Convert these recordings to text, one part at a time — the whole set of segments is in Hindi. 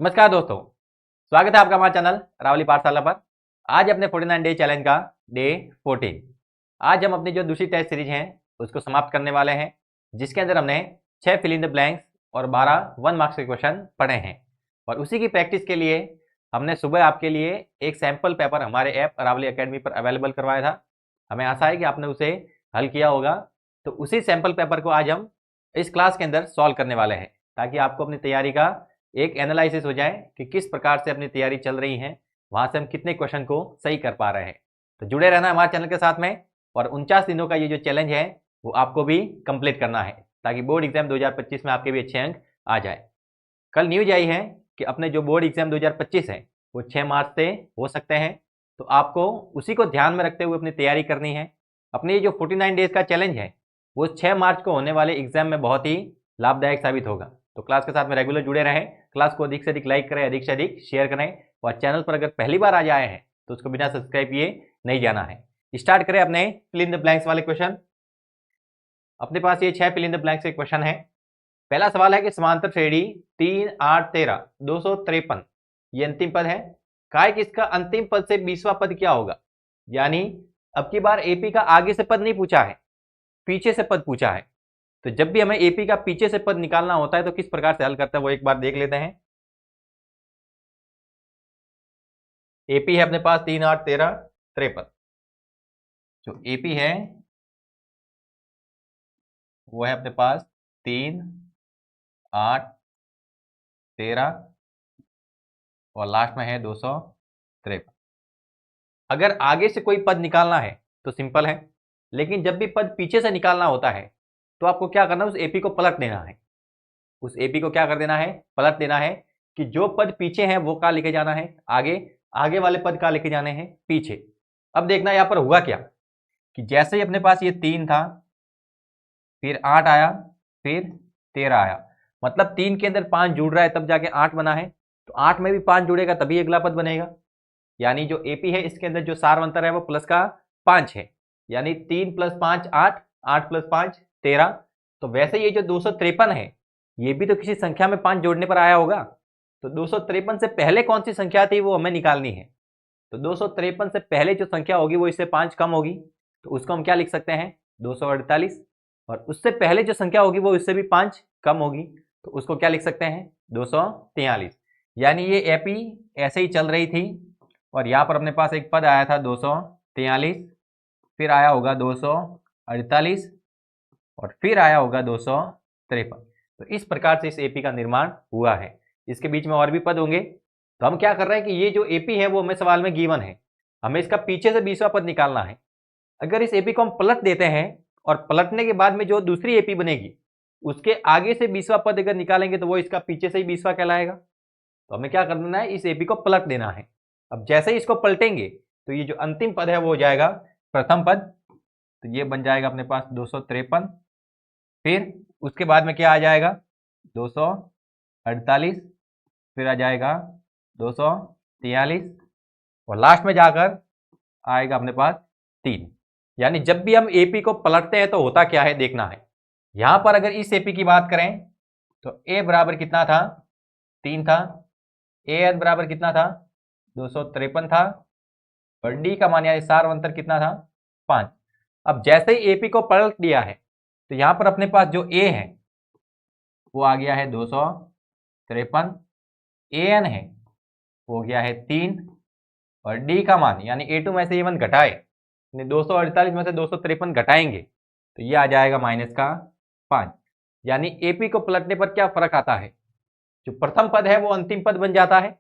नमस्कार दोस्तों, स्वागत है आपका हमारे चैनल रावली पाठशाला पर। आज अपने 49 डे चैलेंज का डे 14। आज हम अपनी जो दूसरी टेस्ट सीरीज है उसको समाप्त करने वाले हैं, जिसके अंदर हमने 6 फिल इन द ब्लैंक्स और 12 1 मार्क्स के क्वेश्चन पढ़े हैं। और उसी की प्रैक्टिस के लिए हमने सुबह आपके लिए एक सैंपल पेपर हमारे ऐप रावली अकेडमी पर अवेलेबल करवाया था। हमें आशा है कि आपने उसे हल किया होगा। तो उसी सैंपल पेपर को आज हम इस क्लास के अंदर सॉल्व करने वाले हैं, ताकि आपको अपनी तैयारी का एक एनालिसिस हो जाए कि किस प्रकार से अपनी तैयारी चल रही है, वहां से हम कितने क्वेश्चन को सही कर पा रहे हैं। तो जुड़े रहना हमारे चैनल के साथ में, और 49 दिनों का ये जो चैलेंज है वो आपको भी कंप्लीट करना है, ताकि बोर्ड एग्जाम 2025 में आपके भी अच्छे अंक आ जाए। कल न्यूज आई है कि अपने जो बोर्ड एग्जाम 2025 है वो 6 मार्च से हो सकते हैं। तो आपको उसी को ध्यान में रखते हुए अपनी तैयारी करनी है। अपने ये जो 49 डेज का चैलेंज है वो 6 मार्च को होने वाले एग्जाम में बहुत ही लाभदायक साबित होगा। तो क्लास के साथ में रेगुलर जुड़े रहें, क्लास को अधिक से अधिक लाइक करें, अधिक से अधिक शेयर करें, और चैनल पर अगर पहली बार आज आए हैं तो उसको बिना सब्सक्राइब किए नहीं जाना है। स्टार्ट करें अपने फिल इन द ब्लैंक्स वाले क्वेश्चन। अपने पास ये 6 फिल इन द ब्लैंक्स के क्वेश्चन है। पहला सवाल है कि समांतर श्रेणी 3 8 13 253 ये अंतिम पद है। काय कि इसका अंतिम पद से 20वां पद क्या होगा। यानी अब की बार एपी का आगे से पद नहीं पूछा है, पीछे से पद पूछा है। तो जब भी हमें एपी का पीछे से पद निकालना होता है तो किस प्रकार से हल करते हैं वो एक बार देख लेते हैं। एपी है अपने पास 3 8 13 53। जो एपी है वो है अपने पास 3 8 13 और लास्ट में है 253। अगर आगे से कोई पद निकालना है तो सिंपल है, लेकिन जब भी पद पीछे से निकालना होता है तो आपको क्या करना है, उस एपी को पलट देना है। उस एपी को क्या कर देना है, पलट देना है, कि जो पद पीछे हैं वो कहाँ लेके जाना है आगे, आगे वाले पद कहाँ लेके जाने हैं पीछे। अब देखना यहाँ पर हुआ क्या, कि जैसे ही अपने पास ये 3 था, फिर 8 आया, फिर 13 आया, मतलब 3 के अंदर 5 जुड़ रहा है तब जाके 8 बना है। तो 8 में भी 5 जुड़ेगा तभी अगला पद बनेगा। यानी जो एपी है इसके अंदर जो सार अंतर है वो प्लस का 5 है। यानी 3 + 5 8, 8 + 5 13। तो वैसे ये जो 253 है ये भी तो किसी संख्या में 5 जोड़ने पर आया होगा। तो 253 से पहले कौन सी संख्या थी वो हमें निकालनी है। तो 253 से पहले जो संख्या होगी वो इससे 5 कम होगी, तो उसको हम क्या लिख सकते हैं, 248। और उससे पहले जो संख्या होगी वो इससे भी 5 कम होगी, तो उसको क्या लिख सकते हैं, 243। यानी ये एपी ऐसे ही चल रही थी, और यहाँ पर अपने पास एक पद आया था 243, फिर आया होगा 248, और फिर आया होगा 253। तो इस प्रकार से इस एपी का निर्माण हुआ है। इसके बीच में और भी पद होंगे। तो हम क्या कर रहे हैं कि ये जो एपी है वो हमें सवाल में गिवन है, हमें इसका पीछे से 20वां पद निकालना है। अगर इस एपी को हम पलट देते हैं और पलटने के बाद में जो दूसरी एपी बनेगी उसके आगे से 20वां पद अगर निकालेंगे तो वो इसका पीछे से ही 20वां कहलाएगा। तो हमें क्या करना है, इस एपी को पलट देना है। अब जैसे ही इसको पलटेंगे तो ये जो अंतिम पद है वो हो जाएगा प्रथम पद। तो ये बन जाएगा अपने पास 253। फिर उसके बाद में क्या आ जाएगा, 248, फिर आ जाएगा 243, और लास्ट में जाकर आएगा अपने पास 3। यानी जब भी हम एपी को पलटते हैं तो होता क्या है देखना है। यहां पर अगर इस एपी की बात करें तो ए बराबर कितना था, 3 था। ए एन बराबर कितना था, 253 था। और डी का मान यानी सार अंतर कितना था, 5। अब जैसे ही एपी को पलट दिया है तो यहां पर अपने पास जो ए है वो आ गया है 253, ए एन है वो हो गया है 3, और डी का मान यानी ए टू में से ये वन घटाए, यानी 248 में से 253 घटाएंगे तो ये आ जाएगा -5। यानी एपी को पलटने पर क्या फर्क आता है, जो प्रथम पद है वो अंतिम पद बन जाता है,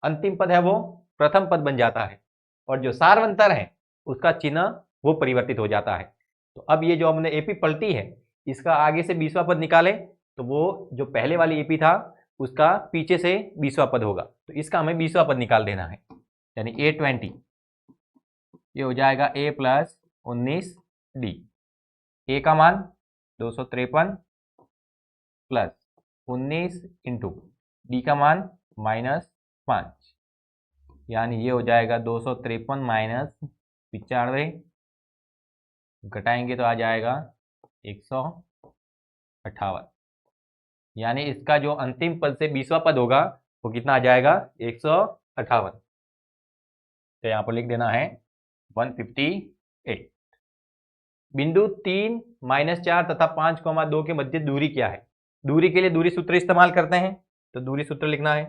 अंतिम पद है वो प्रथम पद बन जाता है, और जो सार्वंतर है उसका चिन्ह वो परिवर्तित हो जाता है। तो अब ये जो हमने एपी पलटी है इसका आगे से 20वां पद निकाले तो वो जो पहले वाली एपी था उसका पीछे से 20वां पद होगा, तो इसका हमें 20वां पद निकाल देना है। यानी A20 ये हो जाएगा A + 19 डी। ए का मान 253 प्लस 19 इंटू डी का मान -5, यानी ये हो जाएगा 253 - 95, घटाएंगे तो आ जाएगा 158। यानी इसका जो अंतिम पद से 20वां पद होगा वो कितना आ जाएगा 158। तो यहाँ पर लिख देना है 158। बिंदु 3, -4 तथा 5,2 के मध्य दूरी क्या है? दूरी के लिए दूरी सूत्र इस्तेमाल करते हैं, तो दूरी सूत्र लिखना है।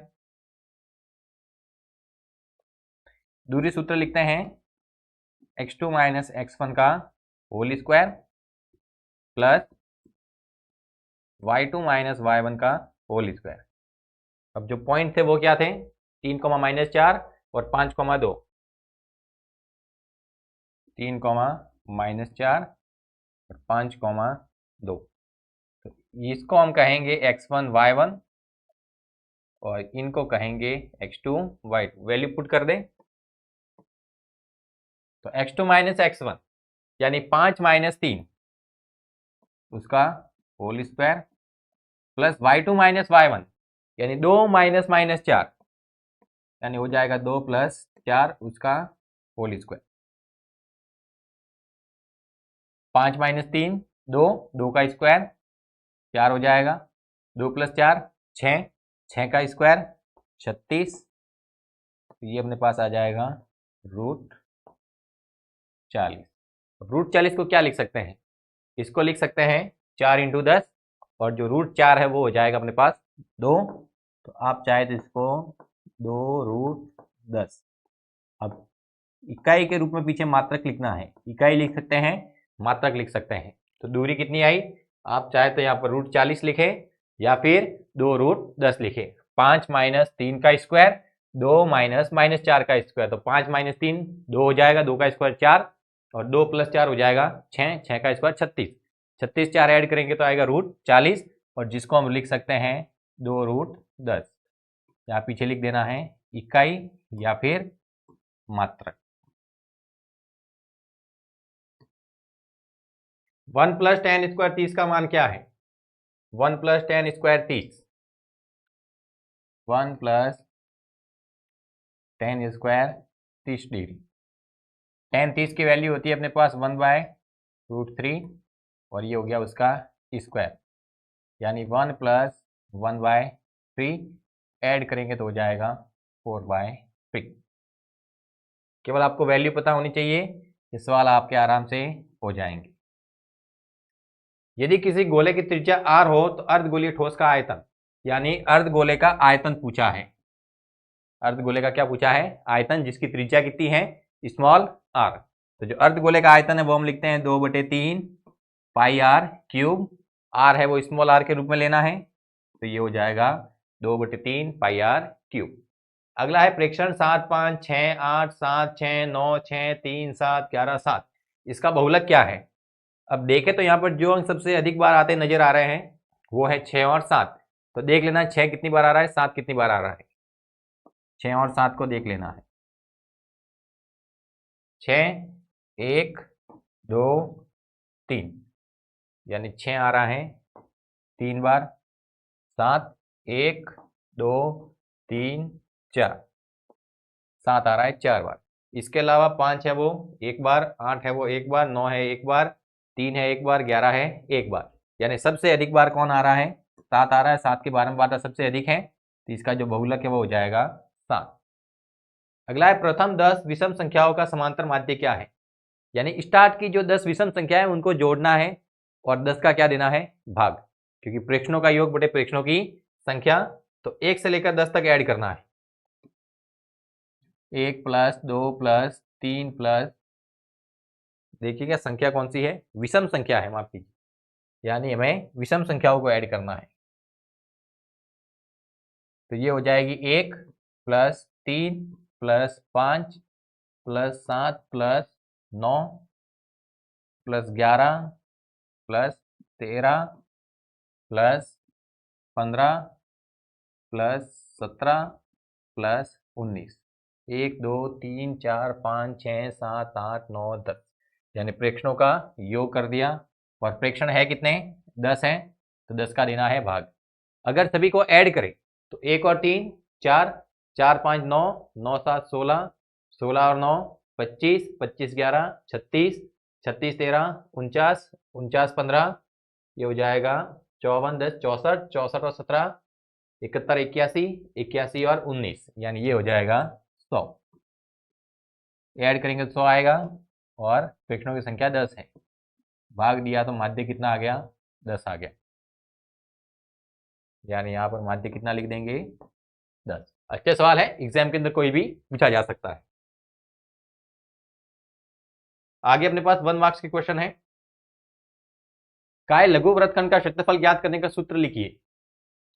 दूरी सूत्र लिखते हैं x2 - x1 का whole square plus y2 - y1 का होल स्क्वायर। अब जो पॉइंट थे वो क्या थे? 3, -4 और 5,2। 3, -4 और 5,2। तो इसको हम कहेंगे x1 y1 और इनको कहेंगे x2 y2। वैल्यू पुट कर दें तो x2 - x1 यानी 5 - 3 उसका whole square plus y2 - y1 यानी 2 - -4 यानी हो जाएगा 2 + 4 उसका होल स्क्वायर। 5 - 3 2, 2 का स्क्वायर 4 हो जाएगा। 2 + 4 6, 6 का स्क्वायर 36। तो ये अपने पास आ जाएगा √40। √40 को क्या लिख सकते हैं? इसको लिख सकते हैं 4 × 10 और जो √4 है वो हो जाएगा अपने पास 2। तो आप चाहे तो इसको 2√10। अब इकाई के रूप में पीछे मात्रक लिखना है, इकाई लिख सकते हैं, मात्रक लिख सकते हैं। तो दूरी कितनी आई? आप चाहे तो यहाँ पर √40 लिखे या फिर 2√10 लिखे। 5 - 3 का स्क्वायर 2 - -4 का स्क्वायर, तो 5 - 3 2 हो जाएगा, 2 का स्क्वायर 4 और 2 + 4 हो जाएगा 6, 6 का स्क्वायर 36। 36 4 ऐड करेंगे तो आएगा √40 और जिसको हम लिख सकते हैं 2√10। यहाँ पीछे लिख देना है इकाई या फिर मात्रक। 1 + tan² 30 का मान क्या है? 1 + tan² 30। 1 + tan² 30 degree. tan 30 की वैल्यू होती है अपने पास 1/√3 और ये हो गया उसका स्क्वायर यानी 1 + 1/3 ऐड करेंगे तो हो जाएगा 4/3। केवल आपको वैल्यू पता होनी चाहिए, ये सवाल आपके आराम से हो जाएंगे। यदि किसी गोले की त्रिज्या r हो तो अर्धगोलीय ठोस का आयतन, यानी अर्धगोले का आयतन पूछा है। अर्धगोले का क्या पूछा है? आयतन, जिसकी त्रिज्या कितनी है? Small r। तो जो अर्धगोले का आयतन है वो हम लिखते हैं 2/3 πr³। r है वो स्मॉल r के रूप में लेना है, तो ये हो जाएगा 2/3 πr³। अगला है प्रेक्षण 7, 5, 6, 8, 7, 6, 9, 6, 3, 7, 11, 7। इसका बहुलक क्या है? अब देखें तो यहाँ पर जो अंक सबसे अधिक बार आते नजर आ रहे हैं वो है 6 और 7। तो देख लेना 6 कितनी बार आ रहा है, 7 कितनी बार आ रहा है। 6 और 7 को देख लेना है। 6 1 2 3 यानी 6 आ रहा है 3 बार। 7 1 2 3 4, 7 आ रहा है 4 बार। इसके अलावा 5 है वो 1 बार, 8 है वो 1 बार, 9 है 1 बार, 3 है 1 बार, 11 है 1 बार। यानी सबसे अधिक बार कौन आ रहा है? 7 आ रहा है। 7 की बारंबारता सबसे अधिक है, तो इसका जो बहुलक है वो हो जाएगा 7। अगला है प्रथम 10 विषम संख्याओं का समांतर माध्य क्या है? यानी स्टार्ट की जो 10 विषम संख्या है उनको जोड़ना है और 10 का क्या देना है? भाग, क्योंकि प्रेक्षणों का योग बटे प्रेक्षणों की संख्या, तो 1 से लेकर 10 तक ऐड करना है। 1 + 2 + 3 +, देखिएगा संख्या कौन सी है? विषम संख्या है, माफ कीजिए, यानी हमें विषम संख्याओं को ऐड करना है। तो ये हो जाएगी 1 + 3 + 5 + 7 + 9 + 11 + 13 + 15 + 17 + 19। 1 2 3 4 5 6 7 8 9 10, यानी प्रेक्षणों का योग कर दिया। और प्रेक्षण है कितने? 10 हैं, तो 10 का देना है भाग। अगर सभी को ऐड करें तो 1 और 3 4, 4 5 9, 9 7 16, 16 और 9 25, 25 11 36, 36 13 49, 49 15, ये हो जाएगा 54 10 64, 64 और 17 71, 81, 81 और 19, यानी ये हो जाएगा 100। ऐड करेंगे तो 100 आएगा और फ्रैक्शनों की संख्या 10 है। भाग दिया तो माध्य कितना आ गया? 10 आ गया। यानी यहाँ पर माध्य कितना लिख देंगे? 10। अच्छे सवाल है, एग्जाम के अंदर कोई भी पूछा जा सकता है। आगे अपने पास 1 मार्क्स के क्वेश्चन है। काय लघु वृत्तखंड का क्षेत्रफल ज्ञात करने का सूत्र लिखिए।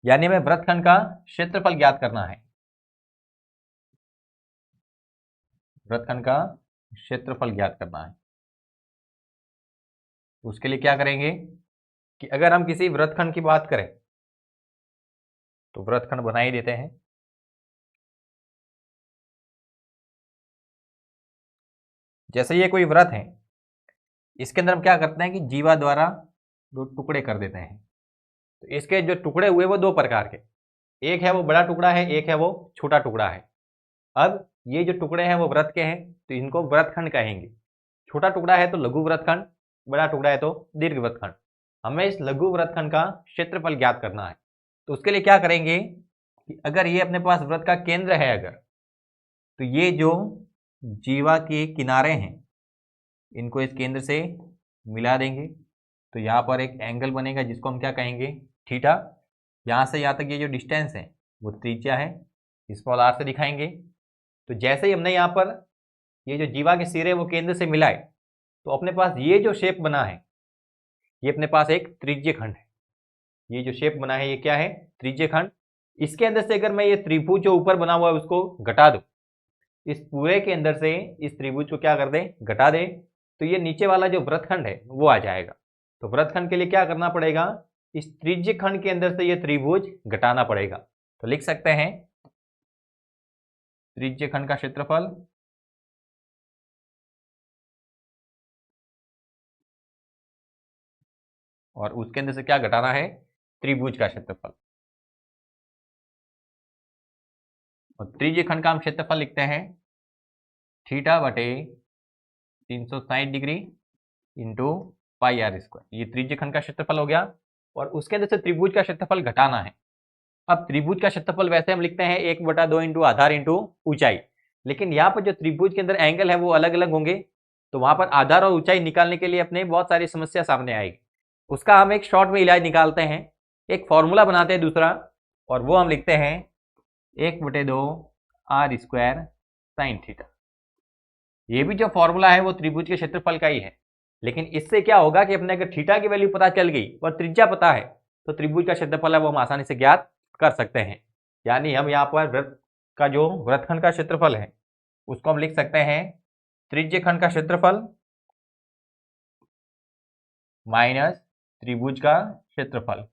यानी हमें वृत्तखंड का क्षेत्रफल ज्ञात करना है। वृत्तखंड का क्षेत्रफल ज्ञात करना है। उसके लिए क्या करेंगे कि अगर हम किसी वृत्तखंड की बात करें तो वृत्तखंड बना ही देते हैं। जैसे ये कोई वृत्त है, इसके अंदर हम क्या करते हैं कि जीवा द्वारा 2 टुकड़े कर देते हैं। तो इसके जो टुकड़े हुए वो 2 प्रकार के, एक है वो बड़ा टुकड़ा है, एक है वो छोटा टुकड़ा है। अब ये जो टुकड़े हैं वो वृत्त के हैं तो इनको वृत्तखंड कहेंगे। छोटा टुकड़ा है तो लघु वृत्तखंड, बड़ा टुकड़ा है तो दीर्घ वृत्तखंड। हमें इस लघु वृत्तखंड का क्षेत्रफल ज्ञात करना है। तो उसके लिए क्या करेंगे कि अगर ये अपने पास वृत्त का केंद्र है अगर, तो ये जो जीवा के किनारे हैं इनको इस केंद्र से मिला देंगे। तो यहाँ पर एक एंगल बनेगा जिसको हम क्या कहेंगे? थीटा। यहाँ से यहाँ तक ये जो डिस्टेंस है वो त्रिज्या है, इसको आर से दिखाएंगे। तो जैसे ही हमने यहाँ पर ये जो जीवा के सिरे वो केंद्र से मिलाए तो अपने पास ये जो शेप बना है ये अपने पास एक त्रिज्य खंड है। ये जो शेप बना है ये क्या है? त्रिज्य खंड। इसके अंदर से अगर मैं ये त्रिभुज जो ऊपर बना हुआ है उसको घटा दूं, इस पूरे के अंदर से इस त्रिभुज को क्या कर दें? घटा दें, तो ये नीचे वाला जो वृत्तखंड है वो आ जाएगा। तो वृत्तखंड के लिए क्या करना पड़ेगा? इस त्रिज्य खंड के अंदर से ये त्रिभुज घटाना पड़ेगा। तो लिख सकते हैं त्रिज्य खंड का क्षेत्रफल और उसके अंदर से क्या घटाना है? त्रिभुज का क्षेत्रफल। और त्रिज्य खंड का हम क्षेत्रफल लिखते हैं थीटा बटे 360 degree into pi r square. ये त्रिज्य खंड का क्षेत्रफल हो गया और उसके अंदर से त्रिभुज का क्षेत्रफल घटाना है। अब त्रिभुज का क्षेत्रफल वैसे हम लिखते हैं 1/2 इंटू आधार इंटू ऊंचाई, लेकिन यहाँ पर जो त्रिभुज के अंदर एंगल है वो अलग अलग होंगे, तो वहां पर आधार और ऊंचाई निकालने के लिए अपने बहुत सारी समस्या सामने आएगी। उसका हम एक शॉर्ट में इलाज निकालते हैं, एक फॉर्मूला बनाते हैं दूसरा, और वो हम लिखते हैं 1/2 आर स्क्वायर साइन थीटा। ये भी जो फॉर्मूला है वो त्रिभुज के क्षेत्रफल का ही है, लेकिन इससे क्या होगा कि अपने अगर थीटा की वैल्यू पता चल गई और त्रिज्या पता है तो त्रिभुज का क्षेत्रफल है वो हम आसानी से ज्ञात कर सकते हैं। यानी हम यहाँ पर वृत्त का जो वृत्तखंड का क्षेत्रफल है उसको हम लिख सकते हैं त्रिज्य खंड का क्षेत्रफल माइनस त्रिभुज का क्षेत्रफल।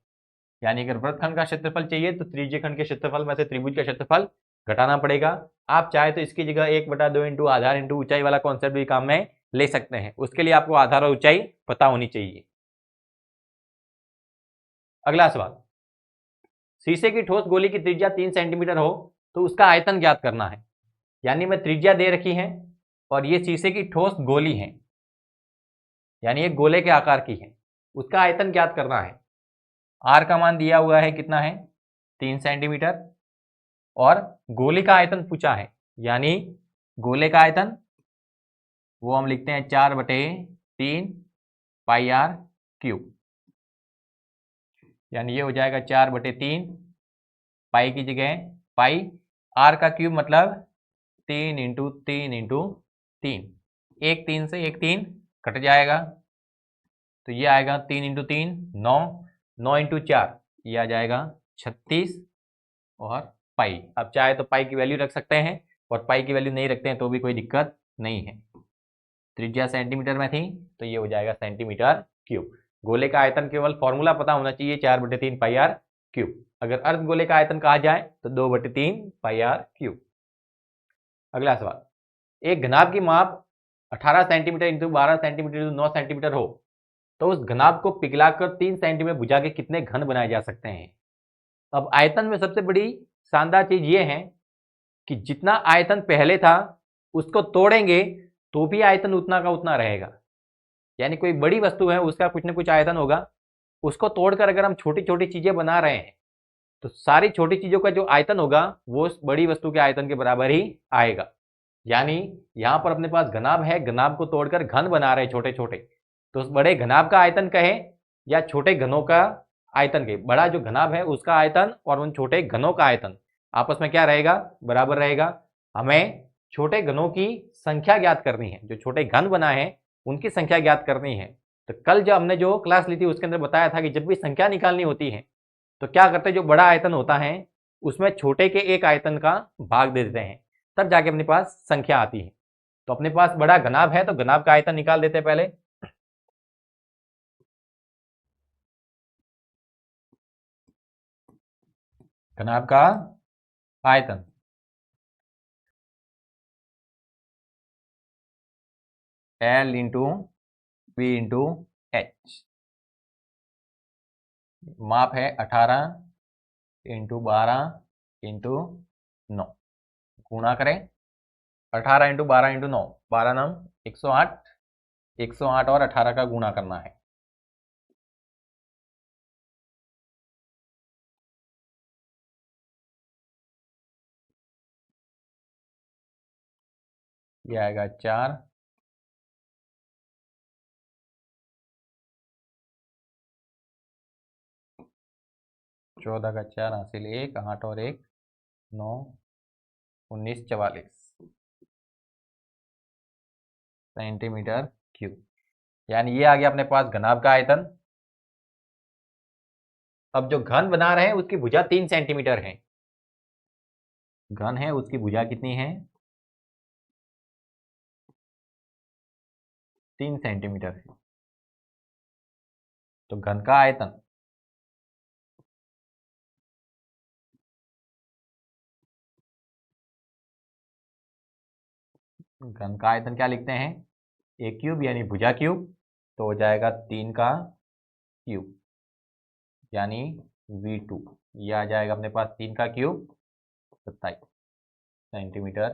यानी अगर वृत्तखंड का क्षेत्रफल चाहिए तो त्रिज्य खंड के क्षेत्रफल में से त्रिभुज का क्षेत्रफल घटाना पड़ेगा। आप चाहे तो इसकी जगह 1/2 इंटू आधार इंटू ऊंचाई वाला कॉन्सेप्ट भी काम में ले सकते हैं। उसके लिए आपको आधार और ऊंचाई पता होनी चाहिए। अगला सवाल, शीशे की ठोस गोली की त्रिज्या 3 सेंटीमीटर हो तो उसका आयतन ज्ञात करना है। यानी मैं त्रिज्या दे रखी है और ये शीशे की ठोस गोली है, यानी एक गोले के आकार की है, उसका आयतन ज्ञात करना है। आर का मान दिया हुआ है कितना है? 3 सेंटीमीटर, और गोले का आयतन पूछा है, यानी गोले का आयतन वो हम लिखते हैं 4/3 पाई आर क्यूब। यानी ये हो जाएगा 4/3 पाई की जगह पाई, आर का क्यूब मतलब 3 इंटू 3 इंटू 3, एक 3 से एक 3 कट जाएगा, तो ये आएगा 3 इंटू 3 9, 9 इंटू 4 ये आ जाएगा 36 और पाई। अब चाहे तो पाई की वैल्यू रख सकते हैं और पाई की वैल्यू नहीं रखते हैं तो भी कोई दिक्कत नहीं है। त्रिज्या सेंटीमीटर में थी तो ये हो जाएगा सेंटीमीटर क्यूब। गोले का आयतन केवल फॉर्मूला पता होना चाहिए 4/3 पाई आर क्यूब। अगर अर्ध गोले का आयतन कहा जाए तो 2/3 पाई आर क्यूब। अगला सवाल, एक घनाभ की माप 18 centimetre into 12 centimetre into 9 centimetre हो तो उस घनाभ को पिघलाकर 3 सेंटीमीटर बुझा के कितने घन बनाए जा सकते हैं। अब आयतन में सबसे बड़ी शानदार चीज ये है कि जितना आयतन पहले था उसको तोड़ेंगे तो भी आयतन उतना का उतना रहेगा। यानी कोई बड़ी वस्तु है उसका कुछ ना कुछ आयतन होगा, उसको तोड़कर अगर हम छोटी छोटी चीजें बना रहे हैं तो सारी छोटी चीजों का जो आयतन होगा वो उस बड़ी वस्तु के आयतन के बराबर ही आएगा। यानी यहां पर अपने पास घनाभ है, घनाभ को तोड़कर घन बना रहे छोटे छोटे, तो उस बड़े घनाभ का आयतन कहें या छोटे घनों का आयतन के, बड़ा जो घनाभ है उसका आयतन और उन छोटे घनों का आयतन आपस में क्या रहेगा, बराबर रहेगा। हमें छोटे घनों की संख्या ज्ञात करनी है, जो छोटे घन बनाए हैं उनकी संख्या ज्ञात करनी है। तो कल जब हमने जो क्लास ली थी उसके अंदर बताया था कि जब भी संख्या निकालनी होती है तो क्या करते हैं, जो बड़ा आयतन होता है उसमें छोटे के एक आयतन का भाग दे देते हैं, तब जाके अपने पास संख्या आती है। तो अपने पास बड़ा घनाभ है तो घनाभ का आयतन निकाल देते हैं पहले। घनाभ का आयतन L into V into H, माप है 18 इंटू 12 इंटू 9, गुणा करें 18 इंटू 12 इंटू 9, 12 नम 108, 108 और 18 का गुणा करना है। ये आएगा 4, 14 का 4 हासिल 1, 8 और 1 9, 19 44 सेंटीमीटर क्यूब। यानी ये आ गया अपने पास घनाभ का आयतन। अब जो घन बना रहे हैं उसकी भुजा 3 सेंटीमीटर है, घन है उसकी भुजा कितनी है, 3 सेंटीमीटर है। तो घन का आयतन घन का आयतन क्या लिखते हैं, ए क्यूब यानी भुजा क्यूब, तो हो जाएगा 3 का क्यूब यानी V2। ये आ जाएगा अपने पास 3 का क्यूब 27 सेंटीमीटर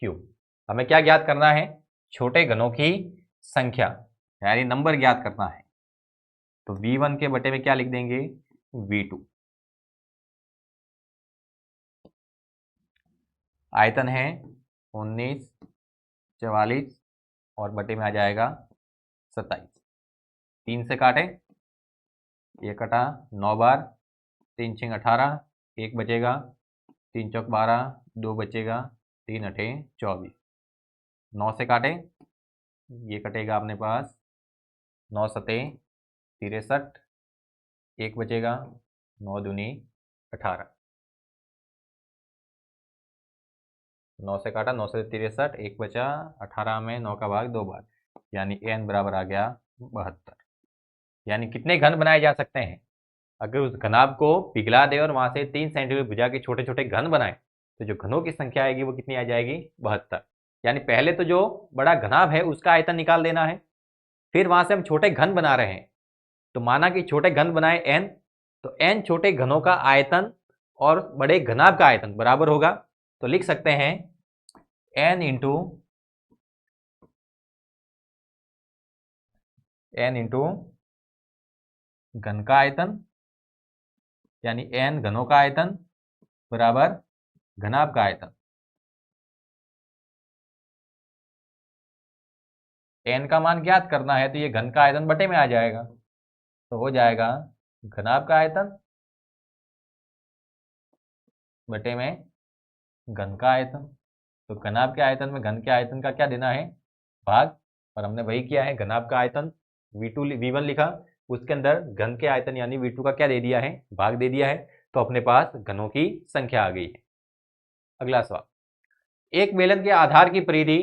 क्यूब। हमें क्या ज्ञात करना है, छोटे घनों की संख्या यानी नंबर ज्ञात करना है। तो V1 के बटे में क्या लिख देंगे, V2। आयतन है 19, 44 और बटे में आ जाएगा 27। 3 से काटे, ये कटा 9 बार, 3 छिंग 18, 1 बचेगा, 3 चौक 12, 2 बचेगा, 3 अठे 24। 9 से काटे, ये कटेगा अपने पास 9 सते 63, 1 बचेगा, 9 दूनी 18। 9 से काटा, 9 से 63, 1 बचा, 18 में 9 का भाग 2 बार, यानी n बराबर आ गया 72। यानी कितने घन बनाए जा सकते हैं, अगर उस घनाभ को पिघला दे और वहां से 3 सेंटीमीटर भुजा के छोटे छोटे घन बनाए तो जो घनों की संख्या आएगी वो कितनी आ जाएगी, 72। यानी पहले तो जो बड़ा घनाभ है उसका आयतन निकाल देना है, फिर वहां से हम छोटे घन बना रहे हैं तो माना कि छोटे घन बनाए n, तो n छोटे घनों का आयतन और बड़े घनाभ का आयतन बराबर होगा। तो लिख सकते हैं n इंटू घन का आयतन यानी n घनों का आयतन बराबर घनाभ का आयतन। n का मान ज्ञात करना है तो ये घन का आयतन बटे में आ जाएगा, तो हो जाएगा घनाभ का आयतन बटे में घन का आयतन। तो घनाभ के आयतन में घन के आयतन का क्या देना है, भाग, और हमने वही किया है। घनाभ का आयतन V1 लिखा, उसके अंदर घन के आयतन यानी V2 का क्या दे दिया है, भाग दे दिया है। तो अपने पास घनों की संख्या आ गई है। अगला सवाल, एक बेलन के आधार की परिधि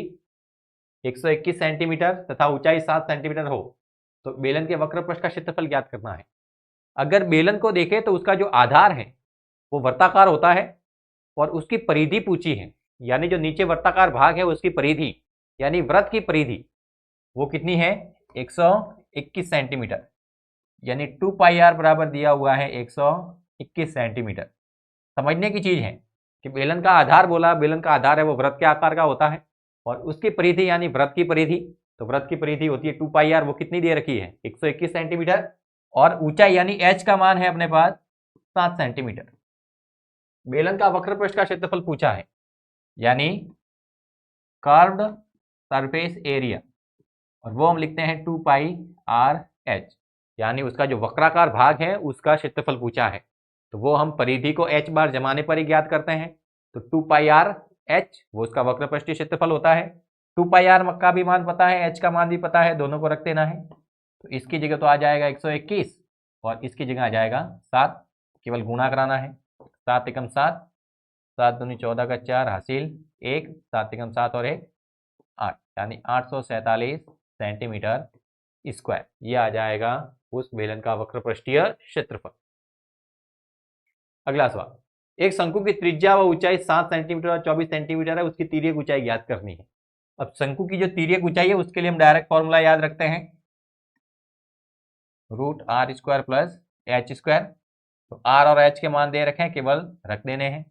121 सेंटीमीटर तथा ऊंचाई 7 सेंटीमीटर हो तो बेलन के वक्र पृष्ठ का क्षेत्रफल ज्ञात करना है। अगर बेलन को देखें तो उसका जो आधार है वो वर्ताकार होता है और उसकी परिधि पूछी है, यानी जो नीचे वर्ताकार भाग है उसकी परिधि यानी वृत्त की परिधि वो कितनी है, 121 सेंटीमीटर, यानी 2 पाई आर बराबर दिया हुआ है 121 सेंटीमीटर। समझने की चीज है कि बेलन का आधार बोला, बेलन का आधार है वो वृत्त के आकार का होता है और उसकी परिधि यानी वृत्त की परिधि, तो वृत्त की परिधि होती है 2 पाई आर, वो कितनी दे रखी है 121 सेंटीमीटर, और ऊंचाई यानी h का मान है अपने पास 7 सेंटीमीटर। बेलन का वक्र पृष्ठ का क्षेत्रफल पूछा है, यानी कर्व्ड सरफेस एरिया, और वो हम लिखते हैं 2 पाई आर एच, यानी उसका जो वक्राकार भाग है उसका क्षेत्रफल पूछा है, तो वो हम परिधि को h बार जमाने पर ही ज्ञात करते हैं। तो 2 पाई आर एच वो उसका वक्र पृष्ठीय क्षेत्रफल होता है। 2 पाई आर का भी मान पता है, h का मान भी पता है, दोनों को रख देना है। तो इसकी जगह तो आ जाएगा 121 और इसकी जगह आ जाएगा 7, केवल गुणा कराना है। 7 एकम 7, 7 दूनी 14 का 4 हासिल 1, 7 एकम 7 और 1 8, यानी 847 सेंटीमीटर स्क्वायर। ये आ जाएगा उस बेलन का वक्र पृष्ठीय क्षेत्रफल। अगला सवाल, एक शंकु की त्रिज्या व ऊंचाई 7 सेंटीमीटर और 24 सेंटीमीटर है, उसकी तिर्यक ऊंचाई ज्ञात करनी है। अब शंकु की जो तिर्यक ऊंचाई है उसके लिए हम डायरेक्ट फॉर्मूला याद रखते हैं, root r square plus h square. तो आर और एच के मान दे रखे हैं, केवल रख देने हैं।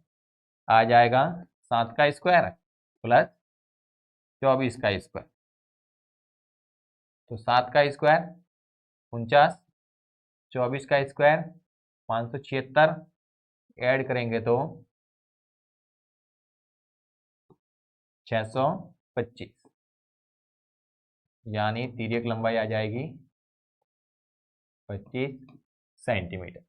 आ जाएगा 7 का स्क्वायर प्लस 24 का स्क्वायर। तो 7 का स्क्वायर 49, 24 का स्क्वायर 576, ऐड करेंगे तो 625, यानी तिर्यक लंबाई आ जाएगी 25 सेंटीमीटर।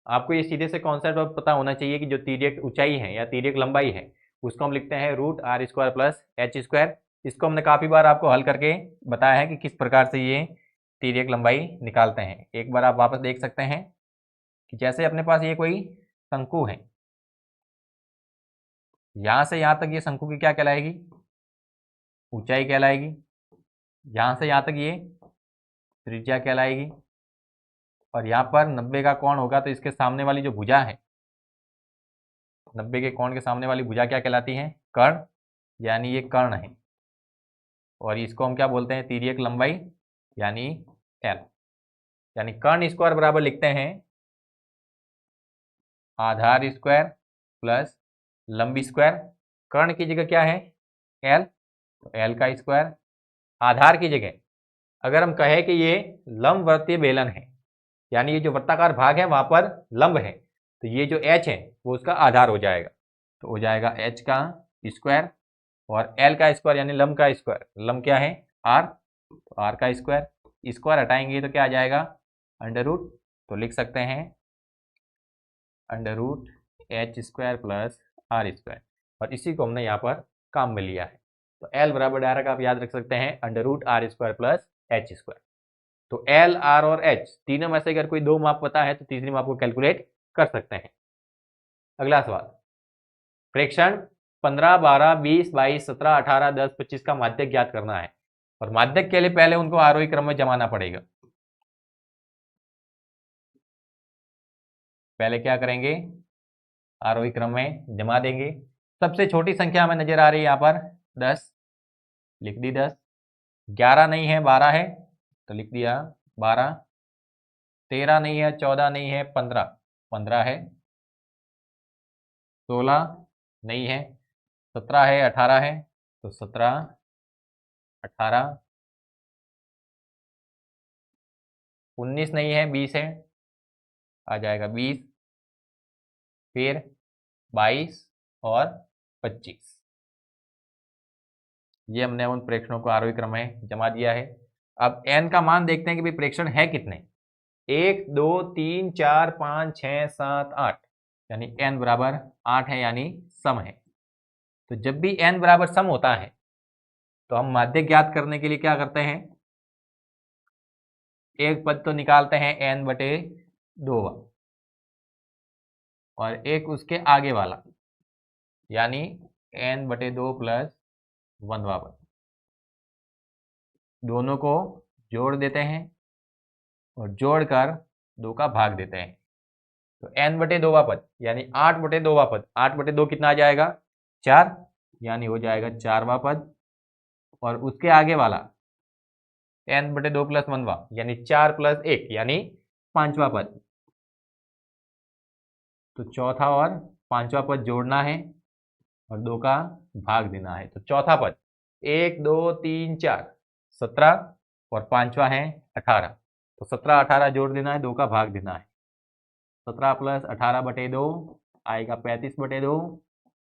आपको ये सीधे से कॉन्सेप्ट पता होना चाहिए कि जो तिर्यक ऊंचाई है या तिर्यक लंबाई है उसको हम लिखते हैं root r square plus h square. इसको हमने काफ़ी बार आपको हल करके बताया है कि किस प्रकार से ये तिर्यक लंबाई निकालते हैं। एक बार आप वापस देख सकते हैं कि जैसे अपने पास ये कोई शंकु है, यहाँ से यहाँ तक ये शंकु की क्या कहलाएगी, ऊंचाई कहलाएगी। यहाँ से यहाँ तक ये त्रिज्या कहलाएगी, और यहाँ पर 90 का कोण होगा, तो इसके सामने वाली जो भुजा है, 90 के कोण के सामने वाली भुजा क्या कहलाती है, कर्ण, यानी ये कर्ण है। और इसको हम क्या बोलते हैं, तिर्यक लंबाई, यानी एल। यानी कर्ण स्क्वायर बराबर लिखते हैं आधार स्क्वायर प्लस लंबी स्क्वायर। कर्ण की जगह क्या है, एल, तो एल का स्क्वायर। आधार की जगह अगर हम कहें कि ये लंबवर्तीय बेलन है, यानी ये जो वृत्ताकार भाग है वहां पर लंब है, तो ये जो h है वो उसका आधार हो जाएगा। तो हो जाएगा h का स्क्वायर और l का स्क्वायर यानी लंब का स्क्वायर। लंब क्या है, r, तो r का स्क्वायर। स्क्वायर हटाएंगे तो क्या आ जाएगा, अंडर रूट। तो लिख सकते हैं under root h square plus r square, और इसी को हमने यहाँ पर काम में लिया है। तो l बराबर डायरेक्ट आप याद रख सकते हैं under root r square plus h square. तो एल, आर और एच तीनों में से अगर कोई दो माप पता है तो तीसरी माप को कैलकुलेट कर सकते हैं। अगला सवाल, प्रेक्षण 15, 12, 20, 22, 17, 18, 10, 25 का माध्यक ज्ञात करना है, और माध्यक के लिए पहले उनको आरोही क्रम में जमाना पड़ेगा। पहले क्या करेंगे, आरोही क्रम में जमा देंगे। सबसे छोटी संख्या हमें नजर आ रही है यहाँ पर 10, लिख दी 10। 11 नहीं है 12 है, तो लिख दिया 12। 13 नहीं है 14 नहीं है 15, 15 है। 16 नहीं है, 17 है 18 है, तो 17, 18। 19 नहीं है 20 है, आ जाएगा 20। फिर 22 और 25। ये हमने उन प्रेक्षणों को आरोही क्रम में जमा दिया है। अब n का मान देखते हैं कि भाई प्रेक्षण है कितने। 1, 2, 3, 4, 5, 6, 7, 8, यानी n बराबर 8 है, यानी सम है। तो जब भी n बराबर सम होता है तो हम माध्यक ज्ञात करने के लिए क्या करते हैं, एक पद तो निकालते हैं n/2 और एक उसके आगे वाला, यानी n/2 प्लस 1वां पद। दोनों को जोड़ देते हैं और जोड़कर 2 का भाग देते हैं। तो n/2वां पद यानी 8/2वां पद, 8/2 कितना आ जाएगा, 4, यानी हो जाएगा 4वां पद। और उसके आगे वाला n/2 प्लस 1वां यानी 4 प्लस 1 यानी 5वां पद। तो चौथा और 5वां पद जोड़ना है और 2 का भाग देना है। तो चौथा पद 1, 2, 3, 4, 17 और 5वां है 18। तो 17, 18 जोड़ देना है, 2 का भाग देना है। 17 प्लस 18/2 आएगा 35/2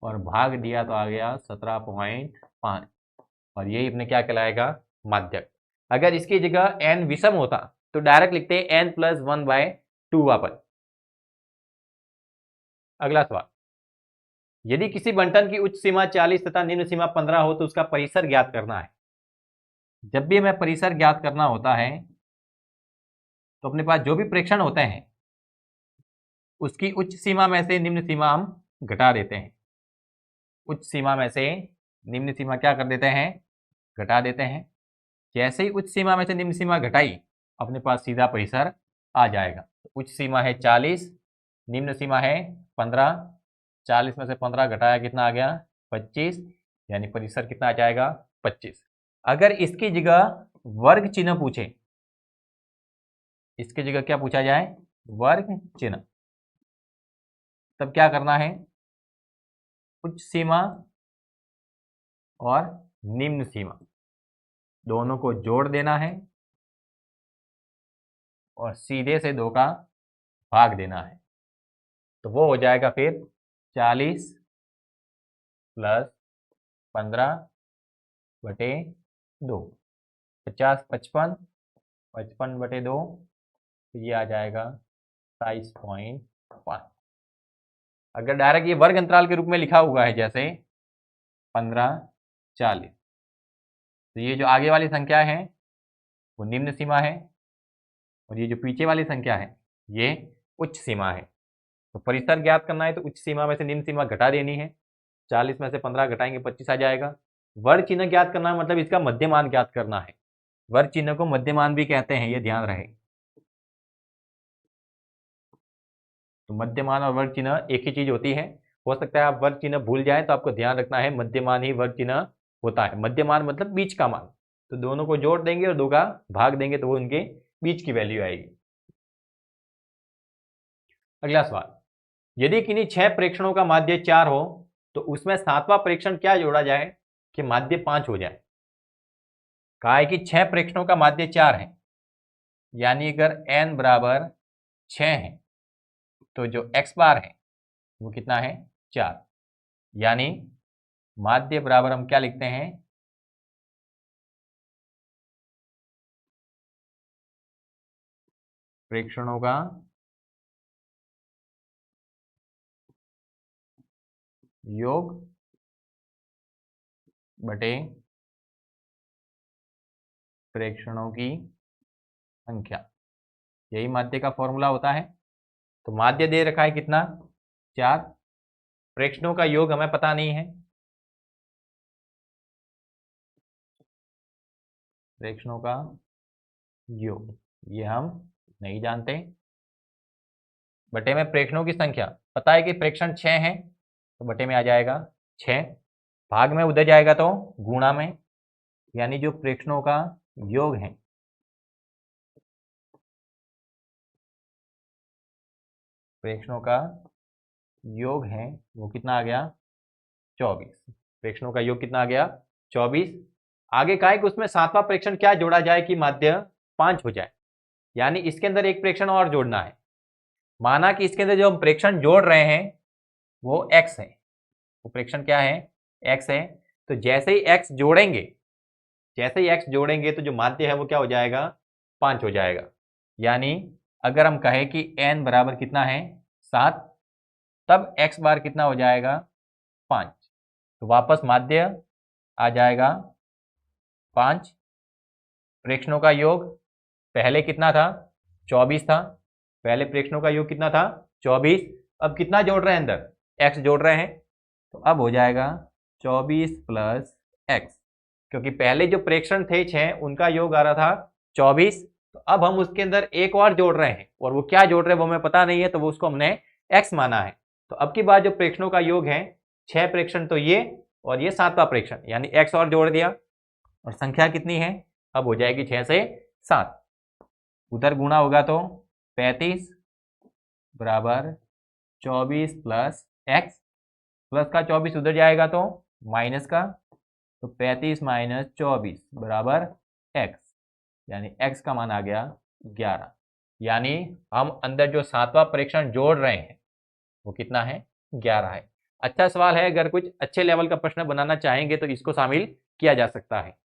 और भाग दिया तो आ गया 17.5 और यही अपने क्या कहलाएगा, माध्यक। अगर इसकी जगह n विषम होता तो डायरेक्ट लिखते हैं n+1/2 वापस। अगला सवाल, यदि किसी बंटन की उच्च सीमा 40 तथा निम्न सीमा 15 हो तो उसका परिसर ज्ञात करना है। जब भी हमें परिसर ज्ञात करना होता है तो अपने पास जो भी प्रेक्षण होते हैं उसकी उच्च सीमा में से निम्न सीमा हम घटा देते हैं। उच्च सीमा में से निम्न सीमा क्या कर देते हैं, घटा देते हैं। जैसे ही उच्च सीमा में से निम्न सीमा घटाई अपने पास सीधा परिसर आ जाएगा। उच्च सीमा है 40, निम्न सीमा है 15, 40 में से 15 घटाया कितना आ गया, 25, यानी परिसर कितना आ जाएगा, 25। अगर इसकी जगह वर्ग चिन्ह पूछे, इसकी जगह क्या पूछा जाए, वर्ग चिन्ह, तब क्या करना है, उच्च सीमा और निम्न सीमा दोनों को जोड़ देना है और सीधे से 2 का भाग देना है। तो वो हो जाएगा फिर 40 + 15/2, 50 55, 55/2, तो ये आ जाएगा 27.5। अगर डायरेक्ट ये वर्ग अंतराल के रूप में लिखा हुआ है जैसे 15 40, तो ये जो आगे वाली संख्या है वो निम्न सीमा है और ये जो पीछे वाली संख्या है ये उच्च सीमा है। तो परिसर ज्ञात करना है तो उच्च सीमा में से निम्न सीमा घटा देनी है। 40 में से 15 घटाएंगे 25 आ जाएगा। वर्ग चिन्ह ज्ञात करना मतलब इसका मध्यमान ज्ञात करना है। वर्ग चिन्ह को मध्यमान भी कहते हैं, ये ध्यान रहे। तो मध्यमान और वर्ग चिन्ह एक ही चीज होती है। हो सकता है आप वर्ग चिन्ह भूल जाए तो आपको ध्यान रखना है मध्यमान ही वर्ग चिन्ह होता है। मध्यमान मतलब बीच का मान। तो दोनों को जोड़ देंगे और 2 का भाग देंगे तो वो उनके बीच की वैल्यू आएगी। अगला सवाल, यदि किन्हीं 6 प्रेक्षणों का माध्य 4 हो तो उसमें 7वां प्रेक्षण क्या जोड़ा जाए कि माध्य 5 हो जाए। कहा है कि 6 प्रेक्षणों का माध्य 4 है, यानी अगर n बराबर 6 है तो जो x बार है वो कितना है, 4। यानी माध्य बराबर हम क्या लिखते हैं, प्रेक्षणों का योग बटे प्रेक्षणों की संख्या, यही माध्य का फॉर्मूला होता है। तो माध्य दे रखा है कितना, 4। प्रेक्षणों का योग हमें पता नहीं है, प्रेक्षणों का योग ये हम नहीं जानते। बटे में प्रेक्षणों की संख्या पता है कि प्रेक्षण 6 है तो बटे में आ जाएगा 6, भाग में उधर जाएगा तो गुणा में, यानी जो प्रेक्षणों का योग है प्रेक्षणों का योग है वो कितना आ गया, 24। प्रेक्षणों का योग कितना आ गया, 24। आगे कहा है कि उसमें 7वां प्रेक्षण क्या जोड़ा जाए कि माध्य 5 हो जाए, यानी इसके अंदर एक प्रेक्षण और जोड़ना है। माना कि इसके अंदर जो हम प्रेक्षण जोड़ रहे हैं वो x है, वो प्रेक्षण क्या है, x है। तो जैसे ही x जोड़ेंगे, जैसे ही x जोड़ेंगे तो जो माध्य है वो क्या हो जाएगा, 5 हो जाएगा। यानी अगर हम कहें कि n बराबर कितना है, 7, तब x बार कितना हो जाएगा, 5। तो वापस माध्य आ जाएगा 5। प्रेक्षणों का योग पहले कितना था, 24 था। पहले प्रेक्षणों का योग कितना था, 24। अब कितना जोड़ रहे हैं, अंदर x जोड़ रहे हैं, तो अब हो जाएगा 24 + x, क्योंकि पहले जो प्रेक्षण थे 6 उनका योग आ रहा था 24। तो अब हम उसके अंदर एक और जोड़ रहे हैं और वो क्या जोड़ रहे हैं वो हमें पता नहीं है, तो वो उसको हमने x माना है। तो अब की बार जो प्रेक्षणों का योग है 6 प्रेक्षण तो ये और ये 7वां प्रेक्षण, यानी x और जोड़ दिया और संख्या कितनी है, अब हो जाएगी 6 से 7। उधर गुणा होगा तो 35 बराबर 24 + x, प्लस का 24 उधर जाएगा तो माइनस का, तो 35 - 24 बराबर x, यानी x का मान आ गया 11। यानी हम अंदर जो 7वां प्रेक्षण जोड़ रहे हैं वो कितना है, 11 है। अच्छा सवाल है, अगर कुछ अच्छे लेवल का प्रश्न बनाना चाहेंगे तो इसको शामिल किया जा सकता है।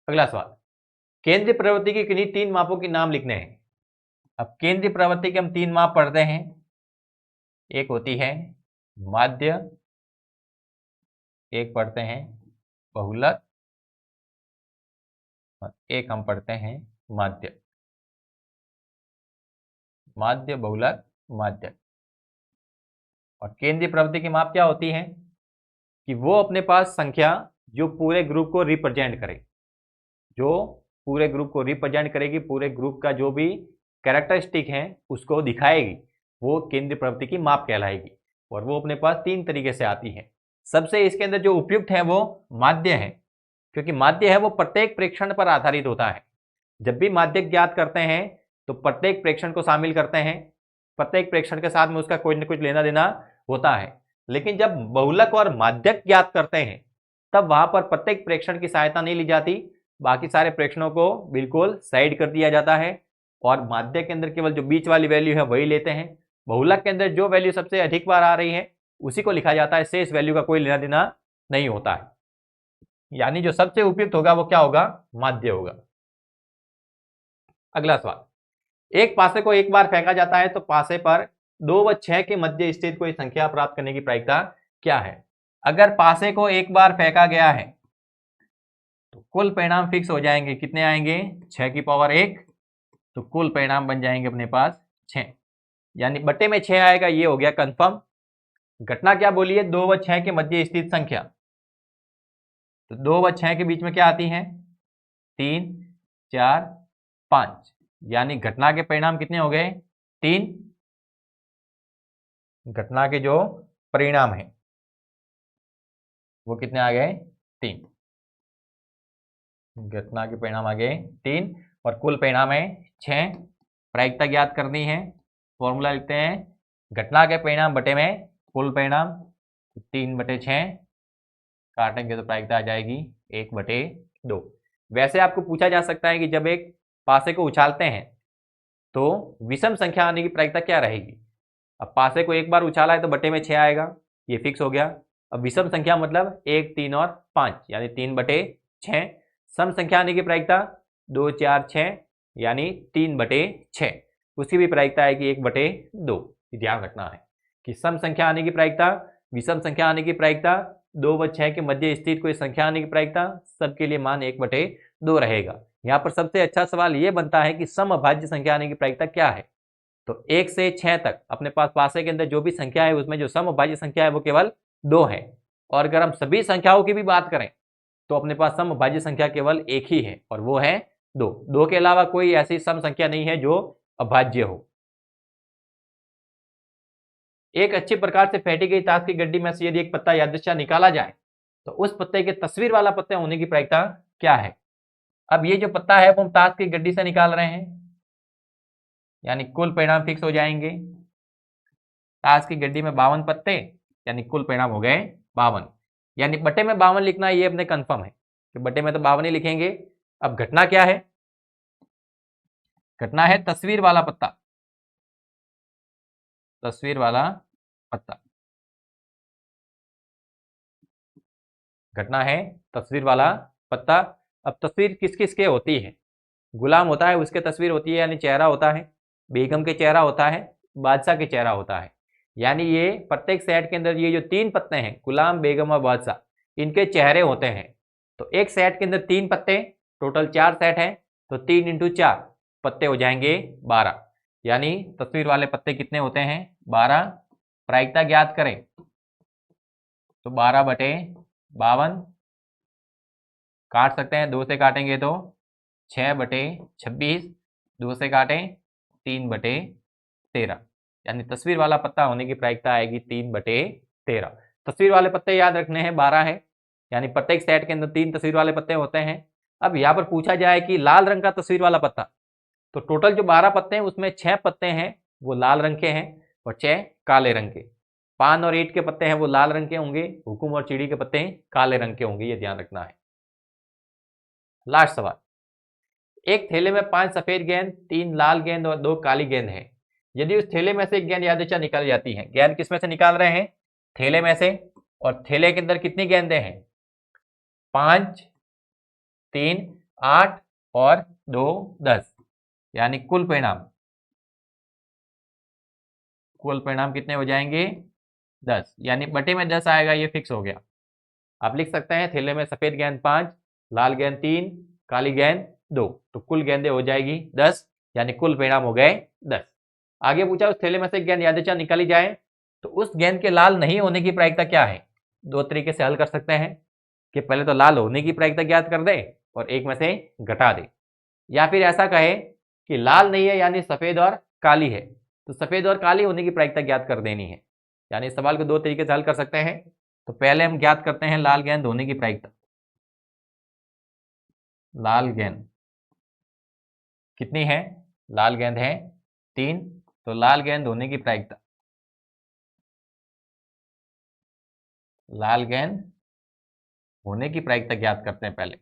अगला सवाल, केंद्रीय प्रवृत्ति के किन्हीं 3 मापों के नाम लिखने हैं। अब केंद्रीय प्रवृत्ति के हम 3 माप पढ़ते हैं। एक होती है माध्य, एक पढ़ते हैं बहुलक, और एक हम पढ़ते हैं माध्य। माध्य, बहुलक, माध्य। और केंद्रीय प्रवृत्ति की माप क्या होती है कि वो अपने पास संख्या जो पूरे ग्रुप को रिप्रेजेंट करे, जो पूरे ग्रुप को रिप्रेजेंट करेगी, पूरे ग्रुप का जो भी कैरेक्टरिस्टिक है उसको दिखाएगी, वो केंद्रीय प्रवृत्ति की माप कहलाएगी। और वो अपने पास 3 तरीके से आती है। सबसे इसके अंदर जो उपयुक्त है वो माध्य है, क्योंकि माध्य है वो प्रत्येक प्रेक्षण पर आधारित होता है। जब भी माध्य ज्ञात करते हैं तो प्रत्येक प्रेक्षण को शामिल करते हैं, प्रत्येक प्रेक्षण के साथ में उसका कोई न कुछ लेना देना होता है। लेकिन जब बहुलक और माध्यक ज्ञात करते हैं तब वहां पर प्रत्येक प्रेक्षण की सहायता नहीं ली जाती, बाकी सारे प्रेक्षणों को बिल्कुल साइड कर दिया जाता है और माध्य के अंदर केवल जो बीच वाली वैल्यू है वही लेते हैं। बहुलक के अंदर जो वैल्यू सबसे अधिक बार आ रही है उसी को लिखा जाता है, शेष वैल्यू का कोई लेना देना नहीं होता है। यानी जो सबसे उपयुक्त होगा वो क्या होगा, माध्य होगा। अगला सवाल, एक पासे को एक बार फेंका जाता है तो पासे पर 2 व 6 के मध्य स्थित कोई संख्या प्राप्त करने की प्रायिकता क्या है। अगर पासे को एक बार फेंका गया है तो कुल परिणाम फिक्स हो जाएंगे, कितने आएंगे, 6 की पावर 1, तो कुल परिणाम बन जाएंगे अपने पास 6, यानी बटे में 6 आएगा, ये हो गया कंफर्म। घटना क्या बोली है, 2 व 6 के मध्य स्थित संख्या, तो 2 व 6 के बीच में क्या आती है, 3, 4, 5, यानी घटना के परिणाम कितने हो गए, 3। घटना के जो परिणाम है वो कितने आ गए, 3। घटना के परिणाम आ गए 3 और कुल परिणाम है 6। प्रायिकता ज्ञात करनी है, फॉर्मूला लिखते हैं, घटना के परिणाम बटे में कुल परिणाम, 3/6, काटेंगे तो प्रायिकता आ जाएगी 1/2। वैसे आपको पूछा जा सकता है कि जब एक पासे को उछालते हैं तो विषम संख्या आने की प्रायिकता क्या रहेगी। अब पासे को एक बार उछाला है तो बटे में 6 आएगा, ये फिक्स हो गया। अब विषम संख्या मतलब 1, 3 और 5, यानी 3/6। सम संख्या आने की प्रायिकता 2, 4, 6, यानी 3/6। उसकी भी प्रायिकता आएगी 1/2। ध्यान रखना है कि सम संख्या आने की प्रायिकता, विषम संख्या आने की प्रायिकता, 2 व 6 के मध्य स्थित कोई संख्या आने की प्रायिकता, सबके लिए मान 1/2 रहेगा। यहाँ पर सबसे अच्छा सवाल ये बनता है कि सम अभाज्य संख्या आने की प्रायिकता क्या है। तो 1 से 6 तक अपने पास पासे के अंदर जो भी संख्या है उसमें जो सम अभाज्य संख्या है वो केवल 2 है। और अगर हम सभी संख्याओं की भी बात करें तो अपने पास सम अभाज्य संख्या केवल एक ही है और वो है 2। 2 के अलावा कोई ऐसी सम संख्या नहीं है जो अभाज्य हो। एक अच्छी प्रकार से फेंटी गई ताश की गड्डी में से यदि एक पत्ता यादृच्छा निकाला जाए तो उस पत्ते के तस्वीर वाला पत्ता होने की प्रायिकता क्या है। अब ये जो पत्ता है वो हम ताश की गड्डी से निकाल रहे हैं, यानी कुल परिणाम फिक्स हो जाएंगे। ताश की गड्डी में 52 पत्ते, यानी कुल परिणाम हो गए 52, यानी बटे में 52 लिखना ये अपने कंफर्म है कि बटे में तो 52 ही लिखेंगे। अब घटना क्या है, घटना है तस्वीर वाला पत्ता, तस्वीर वाला पत्ता। घटना है तस्वीर वाला पत्ता। अब तस्वीर किस किस के होती है, गुलाम होता है उसके तस्वीर होती है, यानी चेहरा होता है, बेगम के चेहरा होता है, बादशाह के चेहरा होता है। यानी ये प्रत्येक सेट के अंदर ये जो 3 पत्ते हैं, गुलाम, बेगम और बादशाह, इनके चेहरे होते हैं। तो एक सेट के अंदर 3 पत्ते, टोटल 4 सेट है, तो 3 × 4 पत्ते हो जाएंगे 12, यानी तस्वीर वाले पत्ते कितने होते हैं, 12। प्रायिकता ज्ञात करें तो 12/52, काट सकते हैं, 2 से काटेंगे तो 6/26, 2 से काटें 3/13, यानी तस्वीर वाला पत्ता होने की प्रायिकता आएगी 3/13। तस्वीर वाले पत्ते याद रखने हैं 12 है, यानी प्रत्येक सेट के अंदर 3 तस्वीर वाले पत्ते होते हैं। अब यहाँ पर पूछा जाए कि लाल रंग का तस्वीर वाला पत्ता, तो टोटल जो 12 पत्ते हैं उसमें 6 पत्ते हैं वो लाल रंग के हैं और 6 काले रंग के। पान और ईंट के पत्ते हैं वो लाल रंग के होंगे, हुकुम और चिड़ी के पत्ते काले रंग के होंगे, ये ध्यान रखना है। लास्ट सवाल, एक थैले में 5 सफेद गेंद, 3 लाल गेंद और 2 काली गेंद है। यदि उस थैले में से एक गेंद यादृच्छा निकाली जाती है, गेंद किस में से निकाल रहे हैं? थैले में से। और थैले के अंदर कितनी गेंदें हैं? 5, 3, 8 और 2, 10, यानी कुल परिणाम कितने हो जाएंगे? 10, यानी बटे में 10 आएगा, ये फिक्स हो गया। आप लिख सकते हैं थैले में सफेद गेंद 5, लाल गेंद 3, काली गेंद 2, तो कुल गेंदें हो जाएगी 10, यानी कुल परिणाम हो गए 10। आगे पूछा उस थैले में से गेंद यादृच्छा निकाली जाए तो उस गेंद के लाल नहीं होने की प्रायिकता क्या है? दो तरीके से हल कर सकते हैं कि पहले तो लाल होने की प्रायिकता ज्ञात कर दे और एक में से घटा दे, या फिर ऐसा कहे कि लाल नहीं है यानी सफेद और काली है, तो सफेद और काली होने की प्रायिकता ज्ञात कर देनी है। यानी इस सवाल को दो तरीके से हल कर सकते हैं। तो पहले हम ज्ञात करते हैं लाल गेंद होने की प्रायिकता। लाल गेंद कितनी है? लाल गेंद है 3, तो लाल गेंद होने की प्रायिकता, लाल गेंद होने की प्रायिकता ज्ञात करते हैं पहले।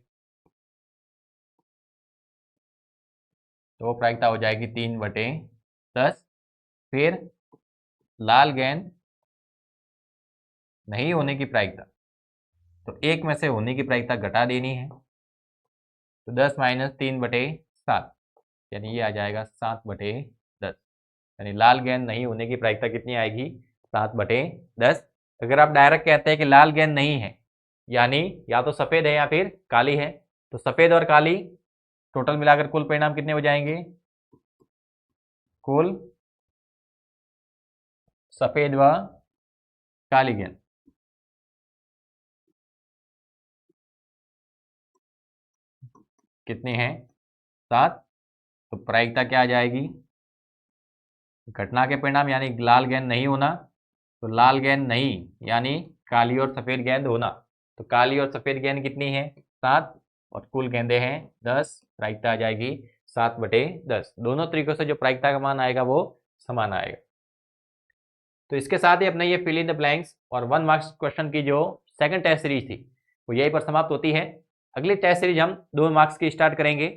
तो वो प्रायिकता हो जाएगी 3/10। फिर लाल गेंद नहीं होने की प्रायिकता, तो एक में से होने की प्रायिकता घटा देनी है, तो 10 - 3/7, यानी ये आ जाएगा 7/10। यानी लाल गेंद नहीं होने की प्रायिकता कितनी आएगी? 7/10। अगर आप डायरेक्ट कहते हैं कि लाल गेंद नहीं है, यानी या तो सफेद है या फिर काली है, तो सफेद और काली टोटल मिलाकर कुल परिणाम कितने हो जाएंगे? कुल सफेद व काली गेंद कितने हैं? 7। तो प्रायिकता क्या आ जाएगी? घटना के परिणाम यानी लाल गेंद नहीं होना, तो लाल गेंद नहीं यानी काली और सफेद गेंद होना, तो काली और सफेद गेंद कितनी है? 7, और कुल गेंदें हैं 10। प्रायिकता आ जाएगी 7/10। दोनों तरीकों से जो प्रायिकता का मान आएगा वो समान आएगा। तो इसके साथ ही अपने ये फिल इन द ब्लैंक्स और 1 मार्क्स क्वेश्चन की जो सेकंड टेस्ट सीरीज थी वो यहीं पर समाप्त होती है। अगली टेस्ट सीरीज हम 2 मार्क्स की स्टार्ट करेंगे।